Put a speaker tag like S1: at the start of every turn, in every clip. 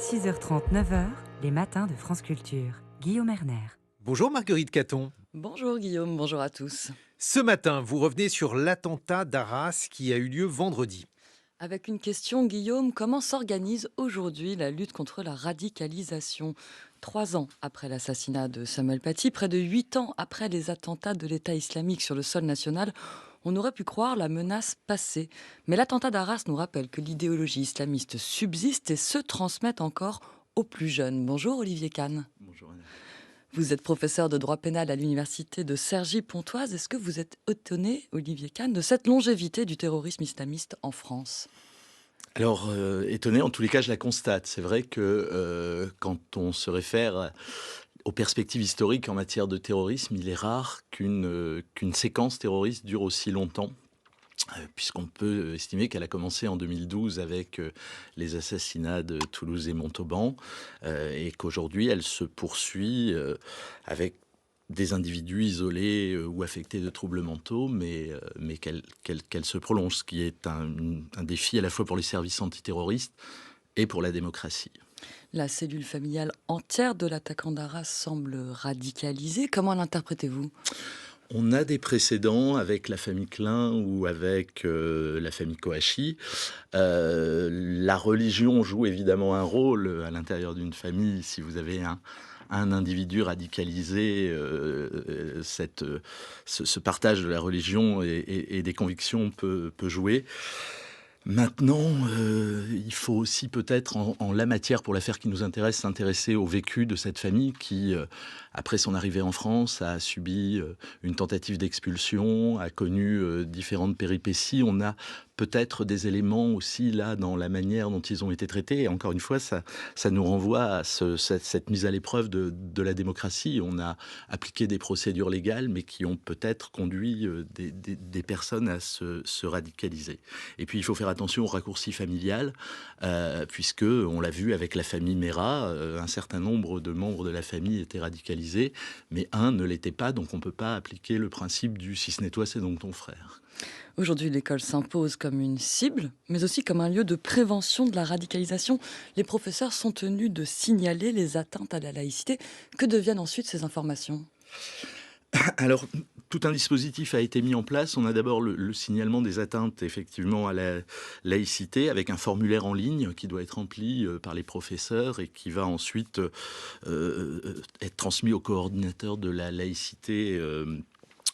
S1: 6h30, 9h, les matins de France Culture. Guillaume Erner.
S2: Bonjour Marguerite Caton.
S3: Bonjour Guillaume, bonjour à tous.
S2: Ce matin, vous revenez sur l'attentat d'Arras qui a eu lieu vendredi.
S3: Avec une question, Guillaume, comment s'organise aujourd'hui la lutte contre la radicalisation 3 ans après l'assassinat de Samuel Paty, près de 8 ans après les attentats de l'État islamique sur le sol national, on aurait pu croire la menace passée. Mais l'attentat d'Arras nous rappelle que l'idéologie islamiste subsiste et se transmet encore aux plus jeunes. Bonjour Olivier Kahn.
S4: Bonjour Anna.
S3: Vous êtes professeur de droit pénal à l'université de Cergy-Pontoise. Est-ce que vous êtes étonné, Olivier Kahn, de cette longévité du terrorisme islamiste en France ?
S4: Alors, étonné, en tous les cas, je la constate. C'est vrai que quand on se réfère aux perspectives historiques en matière de terrorisme, il est rare qu'une séquence terroriste dure aussi longtemps. Puisqu'on peut estimer qu'elle a commencé en 2012 avec les assassinats de Toulouse et Montauban, et qu'aujourd'hui elle se poursuit avec des individus isolés ou affectés de troubles mentaux, mais qu'elle se prolonge, ce qui est un défi à la fois pour les services antiterroristes et pour la démocratie.
S3: La cellule familiale entière de l'attaquant d'Arras semble radicalisée. Comment l'interprétez-vous ?
S4: On a des précédents avec la famille Klein ou avec la famille Kouachi. La religion joue évidemment un rôle à l'intérieur d'une famille. Si vous avez un individu radicalisé, ce partage de la religion et des convictions peut jouer. Maintenant, il faut aussi peut-être, en la matière, pour l'affaire qui nous intéresse, s'intéresser au vécu de cette famille qui, après son arrivée en France, a subi une tentative d'expulsion, a connu différentes péripéties. On a peut-être des éléments aussi là dans la manière dont ils ont été traités. Et encore une fois, ça nous renvoie à cette mise à l'épreuve de la démocratie. On a appliqué des procédures légales, mais qui ont peut-être conduit des personnes à se radicaliser. Et puis, il faut faire attention au raccourci familial, puisque, on l'a vu avec la famille Mera, un certain nombre de membres de la famille étaient radicalisés, mais un ne l'était pas, donc on ne peut pas appliquer le principe du « si ce n'est toi, c'est donc ton frère ».
S3: Aujourd'hui, l'école s'impose comme une cible, mais aussi comme un lieu de prévention de la radicalisation. Les professeurs sont tenus de signaler les atteintes à la laïcité. Que deviennent ensuite ces informations ?
S4: Alors, tout un dispositif a été mis en place. On a d'abord le signalement des atteintes, effectivement, à la laïcité, avec un formulaire en ligne qui doit être rempli par les professeurs et qui va ensuite être transmis au coordinateur de la laïcité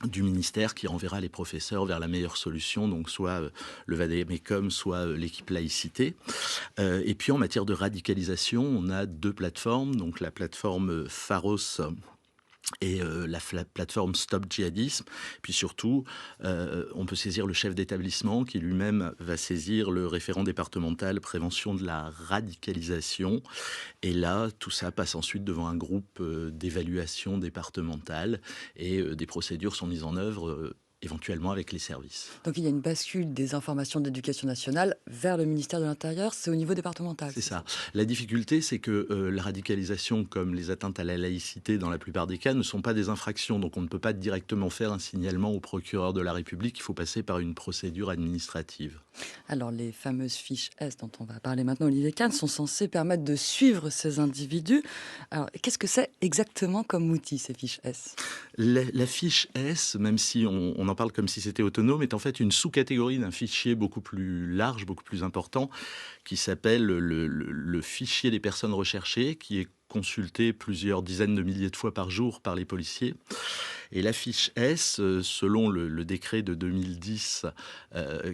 S4: du ministère, qui renverra les professeurs vers la meilleure solution, donc soit le Vademecum, soit l'équipe laïcité. Et puis en matière de radicalisation, on a deux plateformes, donc la plateforme Pharos et la plateforme Stop Djihadisme. Puis surtout, on peut saisir le chef d'établissement qui lui-même va saisir le référent départemental prévention de la radicalisation. Et là, tout ça passe ensuite devant un groupe d'évaluation départementale et des procédures sont mises en œuvre éventuellement avec les services.
S3: Donc il y a une bascule des informations d'éducation nationale vers le ministère de l'Intérieur, c'est au niveau départemental.
S4: C'est ça. La difficulté, c'est que la radicalisation, comme les atteintes à la laïcité dans la plupart des cas, ne sont pas des infractions. Donc on ne peut pas directement faire un signalement au procureur de la République, il faut passer par une procédure administrative.
S3: Alors les fameuses fiches S dont on va parler maintenant, Olivier Kahn, sont censées permettre de suivre ces individus. Alors qu'est-ce que c'est exactement comme outil, ces fiches S ?
S4: La fiche S, même si on en parle comme si c'était autonome, est en fait une sous-catégorie d'un fichier beaucoup plus large, beaucoup plus important, qui s'appelle le fichier des personnes recherchées, qui est consulté plusieurs dizaines de milliers de fois par jour par les policiers. Et la fiche S, selon le décret de 2010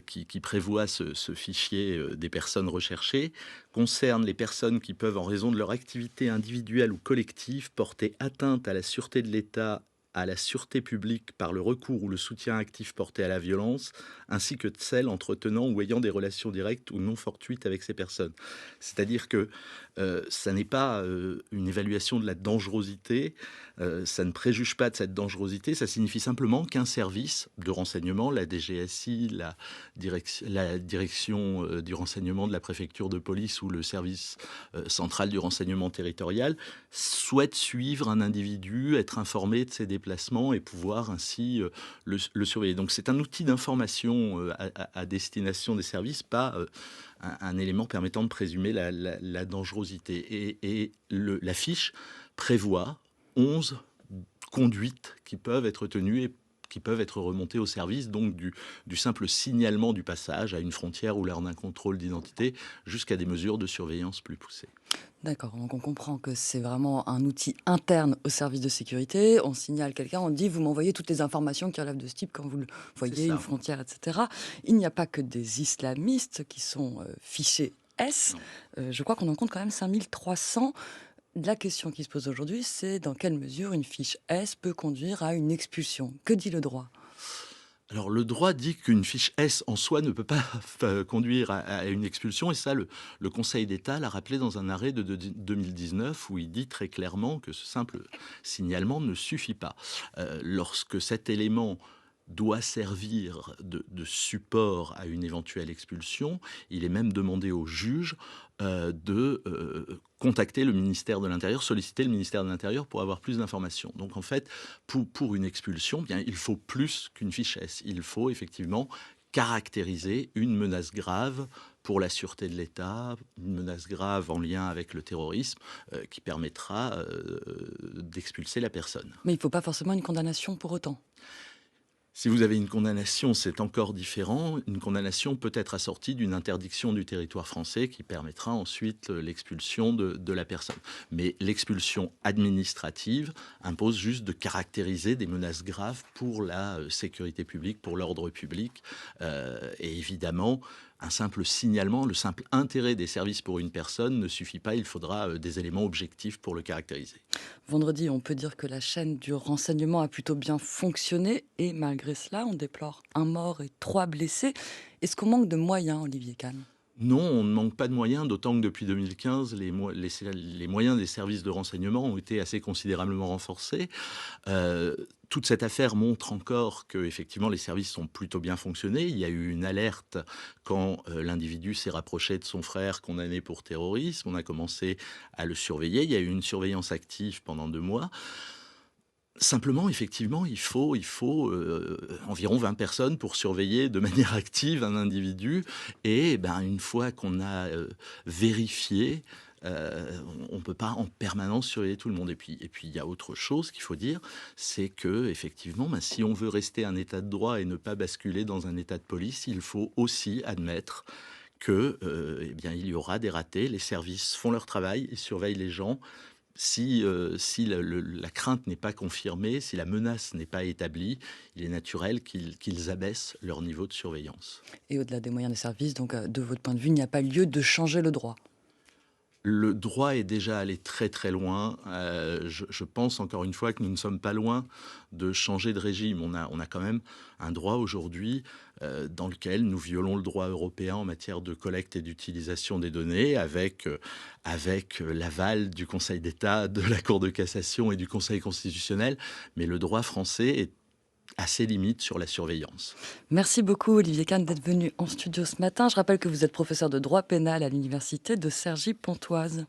S4: qui prévoit ce fichier des personnes recherchées, concerne les personnes qui peuvent, en raison de leur activité individuelle ou collective, porter atteinte à la sûreté de l'État, à la sûreté publique par le recours ou le soutien actif porté à la violence, ainsi que de celles entretenant ou ayant des relations directes ou non fortuites avec ces personnes. C'est-à-dire que ça n'est pas une évaluation de la dangerosité, ça ne préjuge pas de cette dangerosité, ça signifie simplement qu'un service de renseignement, la DGSI, la direction du renseignement de la préfecture de police ou le service central du renseignement territorial, souhaite suivre un individu, être informé de ses déplacements, déplacement et pouvoir ainsi le surveiller. Donc c'est un outil d'information à destination des services, pas un élément permettant de présumer la dangerosité. Et la fiche prévoit 11 conduites qui peuvent être tenues et qui peuvent être remontées au service, donc du simple signalement du passage à une frontière ou lors d'un contrôle d'identité, jusqu'à des mesures de surveillance plus poussées.
S3: D'accord, donc on comprend que c'est vraiment un outil interne au service de sécurité. On signale quelqu'un, on dit vous m'envoyez toutes les informations qui relèvent de ce type quand vous le voyez, une frontière, etc. Il n'y a pas que des islamistes qui sont fichés S. Je crois qu'on en compte quand même 5300. La question qui se pose aujourd'hui, c'est dans quelle mesure une fiche S peut conduire à une expulsion. Que dit le droit ?
S4: Alors le droit dit qu'une fiche S en soi ne peut pas conduire à une expulsion, et ça le Conseil d'État l'a rappelé dans un arrêt de 2019 où il dit très clairement que ce simple signalement ne suffit pas. Lorsque cet élément doit servir de support à une éventuelle expulsion, il est même demandé au juge de contacter le ministère de l'Intérieur, solliciter le ministère de l'Intérieur pour avoir plus d'informations. Donc en fait, pour une expulsion, bien, il faut plus qu'une fiche S. Il faut effectivement caractériser une menace grave pour la sûreté de l'État, une menace grave en lien avec le terrorisme, qui permettra d'expulser la personne.
S3: Mais il ne faut pas forcément une condamnation pour autant.
S4: Si vous avez une condamnation, c'est encore différent. Une condamnation peut être assortie d'une interdiction du territoire français qui permettra ensuite l'expulsion de la personne. Mais l'expulsion administrative impose juste de caractériser des menaces graves pour la sécurité publique, pour l'ordre public. Et évidemment, un simple signalement, le simple intérêt des services pour une personne ne suffit pas. Il faudra des éléments objectifs pour le caractériser.
S3: Vendredi, on peut dire que la chaîne du renseignement a plutôt bien fonctionné et malgré cela, on déplore un mort et 3 blessés. Est-ce qu'on manque de moyens, Olivier Kahn ?
S4: Non, on ne manque pas de moyens, d'autant que depuis 2015, les moyens des services de renseignement ont été assez considérablement renforcés. Toute cette affaire montre encore que effectivement les services ont plutôt bien fonctionné. Il y a eu une alerte quand l'individu s'est rapproché de son frère condamné pour terrorisme. On a commencé à le surveiller. Il y a eu une surveillance active pendant 2 mois. Simplement, effectivement, il faut environ 20 personnes pour surveiller de manière active un individu. Et une fois qu'on a vérifié, on ne peut pas en permanence surveiller tout le monde. Et puis, il y a autre chose qu'il faut dire, c'est que effectivement, si on veut rester un état de droit et ne pas basculer dans un état de police, il faut aussi admettre que, il y aura des ratés. Les services font leur travail et surveillent les gens. Si la crainte n'est pas confirmée, si la menace n'est pas établie, il est naturel qu'ils abaissent leur niveau de surveillance.
S3: Et au-delà des moyens des services, donc de votre point de vue, il n'y a pas lieu de changer le droit ?
S4: Le droit est déjà allé très très loin. Je pense encore une fois que nous ne sommes pas loin de changer de régime. On a quand même un droit aujourd'hui dans lequel nous violons le droit européen en matière de collecte et d'utilisation des données avec l'aval du Conseil d'État, de la Cour de cassation et du Conseil constitutionnel. Mais le droit français est à ses limites sur la surveillance.
S3: Merci beaucoup Olivier Kahn d'être venu en studio ce matin. Je rappelle que vous êtes professeur de droit pénal à l'université de Cergy-Pontoise.